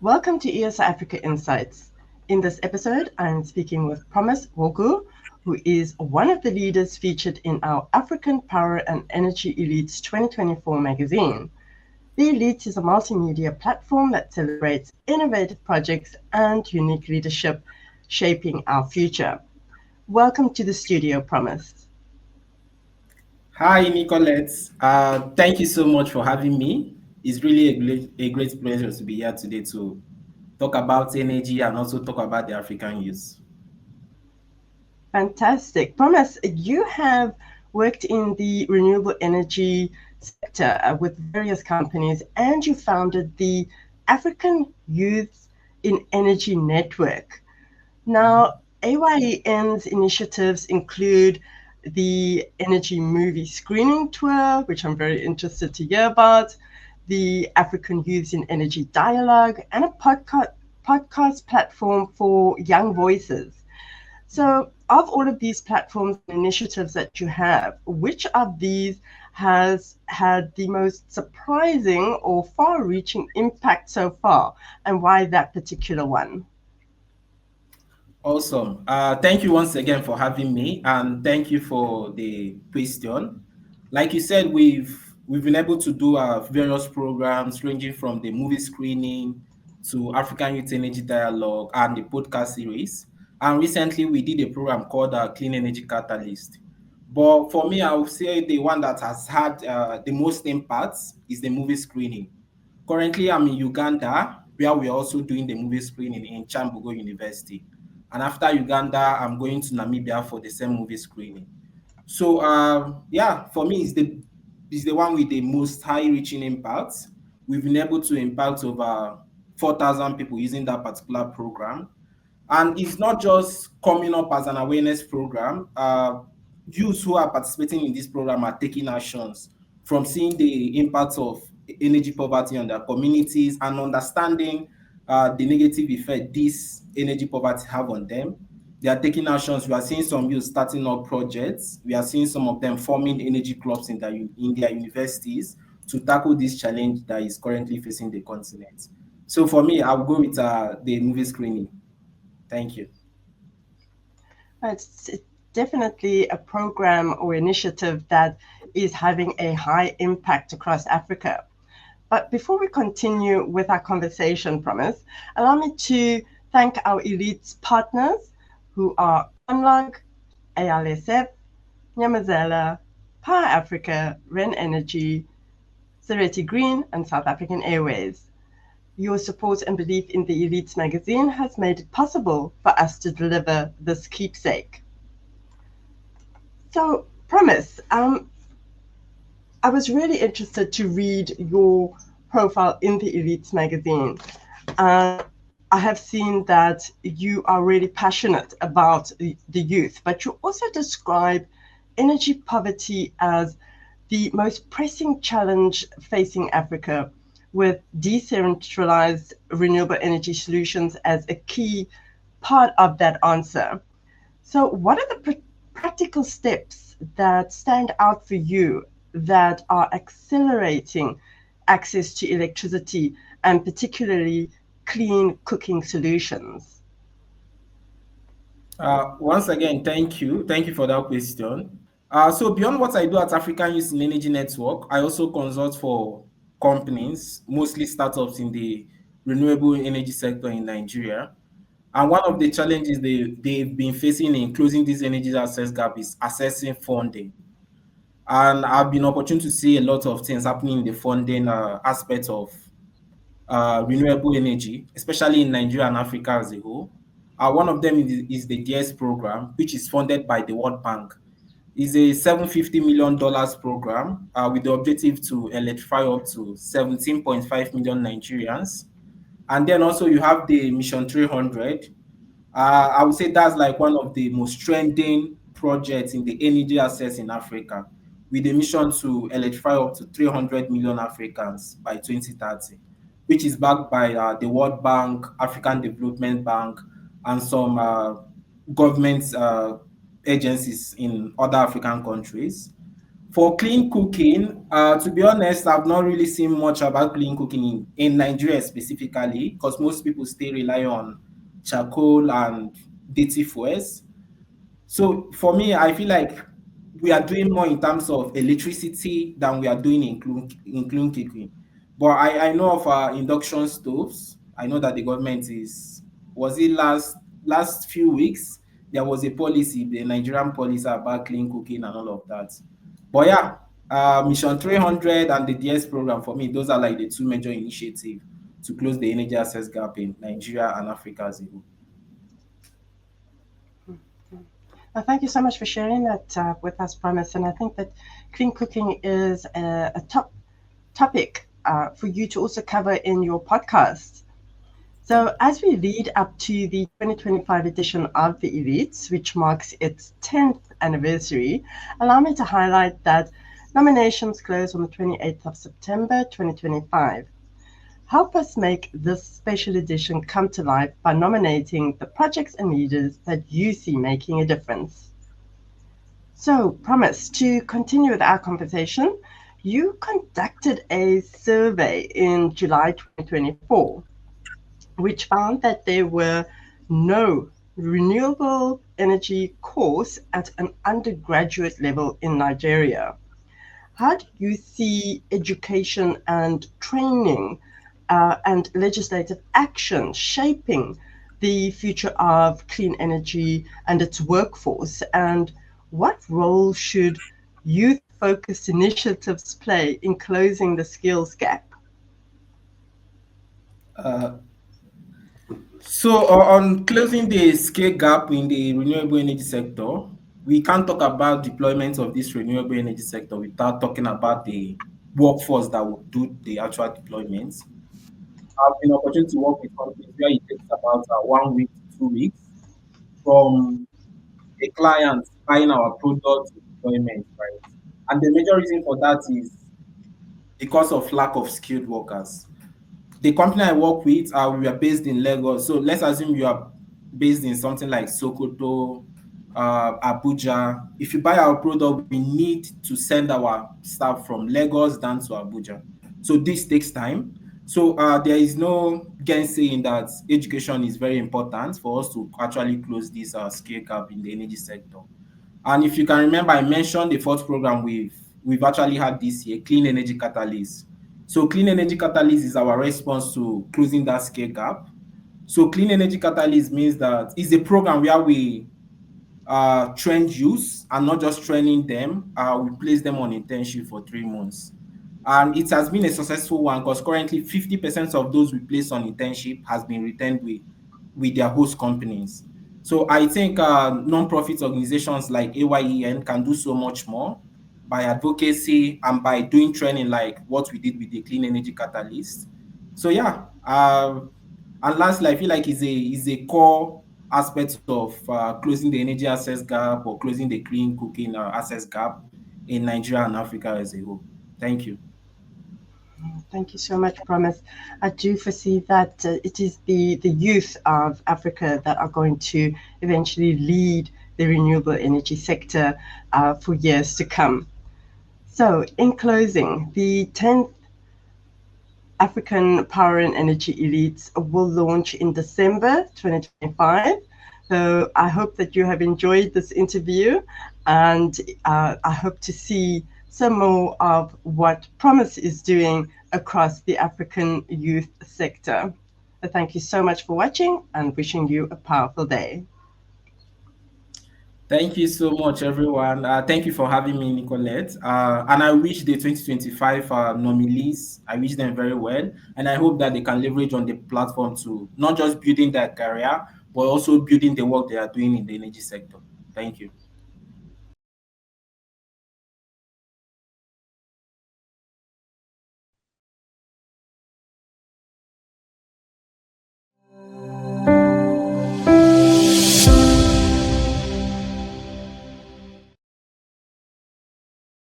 Welcome to ESA Africa Insights. In this episode, I'm speaking with Promise Ngowu, who is one of the leaders featured in our African Power and Energy Elites 2024 magazine. The Elites is a multimedia platform that celebrates innovative projects and unique leadership shaping our future. Welcome to the studio, Promise. Hi, Nicolette. Thank you so much for having me. It's really a great pleasure to be here today to talk about energy and also talk about the African youth. Fantastic. Promise, you have worked in the renewable energy sector with various companies, and you founded the African Youth in Energy Network. Mhm. Now, AYEN's initiatives include the Energy Movie Screening Tour, which I'm very interested to hear about, the African Youths in Energy Dialogue, and a podcast platform for young voices. So, of all of these platforms and initiatives that you have, which of these has had the most surprising or far reaching impact so far, and why that particular one? Awesome. Thank you once again for having me, and thank you for the question. Like you said, we've been able to do various programs ranging from the movie screening to African Youth Energy Dialogue and the podcast series. And recently, we did a program called Clean Energy Catalyst. But for me, I would say the one that has had the most impact is the movie screening. Currently, I'm in Uganda, where we're also doing the movie screening in Chambugo University. And after Uganda, I'm going to Namibia for the same movie screening. So yeah, for me, it's the one with the most high-reaching impact. We've been able to impact over 4,000 people using that particular program, and it's not just coming up as an awareness program. Youths who are participating in this program are taking actions from seeing the impacts of energy poverty on their communities and understanding the negative effect this energy poverty have on them. They are taking actions. We are seeing some youth starting up projects. We are seeing some of them forming energy clubs in their universities to tackle this challenge that is currently facing the continent. So for me, I'll go with the movie screening. Thank you. It's definitely a program or initiative that is having a high impact across Africa. But before we continue with our conversation, Promise, allow me to thank our elites partners who are Unlog, ALSF, Nyamazela, Power Africa, Ren Energy, Sereti Green, and South African Airways. Your support and belief in the Elites magazine has made it possible for us to deliver this keepsake. So, Promise, I was really interested to read your profile in the Elites magazine. And I have seen that you are really passionate about the youth, but you also describe energy poverty as the most pressing challenge facing Africa, with decentralized renewable energy solutions as a key part of that answer. So, what are the practical steps that stand out for you that are accelerating access to electricity and particularly clean cooking solutions? Once again, thank you. Thank you for that question. So beyond what I do at African Youth in Energy Network, I also consult for companies, mostly startups in the renewable energy sector in Nigeria. And one of the challenges they've been facing in closing this energy access gap is accessing funding. And I've been opportune to see a lot of things happening in the funding aspect of renewable energy, especially in Nigeria and Africa as a whole. One of them is the DS program, which is funded by the World Bank. It's a $750 million program with the objective to electrify up to 17.5 million Nigerians. And then also you have the Mission 300. I would say that's like one of the most trending projects in the energy access in Africa, with a mission to electrify up to 300 million Africans by 2030, which is backed by the World Bank, African Development Bank, and some government agencies in other African countries. For clean cooking, to be honest, I've not really seen much about clean cooking in Nigeria specifically, because most people still rely on charcoal and dirty fuels. So for me, I feel like we are doing more in terms of electricity than we are doing in clean cooking. But I know of induction stoves. I know that the government is, was it last few weeks, there was a policy, the Nigerian policy about clean cooking and all of that. But yeah, Mission 300 and the DS program, for me, those are like the two major initiatives to close the energy access gap in Nigeria and Africa as a whole. Thank you so much for sharing that with us, Promise. And I think that clean cooking is a top topic for you to also cover in your podcast. Yeah. So, as we lead up to the 2025 edition of the Elites, which marks its 10th anniversary, allow me to highlight that nominations close on the 28th of September 2025. Help us make this special edition come to life by nominating the projects and leaders that you see making a difference. So, Promise, to continue with our conversation, you conducted a survey in July 2024, which found that there were no renewable energy course at an undergraduate level in Nigeria. How do you see education and training and legislative action shaping the future of clean energy and its workforce? And what role should youth focused initiatives play in closing the skills gap? Uh, So, on closing the scale gap in the renewable energy sector, we can't talk about deployment of this renewable energy sector without talking about the workforce that will do the actual deployments. I've been opportunity to work with companies where it takes about 1 week to 2 weeks from a client buying our product to deployment, right? And the major reason for that is because of lack of skilled workers. The company I work with, we are based in Lagos. So let's assume you are based in something like Sokoto, Abuja. If you buy our product, we need to send our staff from Lagos down to Abuja. So this takes time. So there is no gainsaying that education is very important for us to actually close this skill gap in the energy sector. And if you can remember, I mentioned the fourth program we've actually had this year, Clean Energy Catalyst. So Clean Energy Catalyst is our response to closing that scale gap. So Clean Energy Catalyst means that it's a program where we train youth and not just training them. We place them on internship for 3 months. And it has been a successful one because currently 50% of those we place on internship has been retained with their host companies. So I think non-profit organizations like AYEN can do so much more by advocacy and by doing training like what we did with the Clean Energy Catalyst. So yeah, and lastly, I feel like is a core aspect of closing the energy access gap or closing the clean cooking access gap in Nigeria and Africa as a whole. Thank you. Thank you so much, Promise. I do foresee that it is the youth of Africa that are going to eventually lead the renewable energy sector for years to come. So, in closing, the 10th African Power and Energy Elites will launch in December 2025. So I hope that you have enjoyed this interview, and I hope to see some more of what Promise is doing across the African youth sector. Thank you so much for watching and wishing you a powerful day. Thank you so much, everyone. Thank you for having me, Nicolette. And I wish the 2025 nominees, I wish them very well. And I hope that they can leverage on the platform to not just building their career, but also building the work they are doing in the energy sector. Thank you.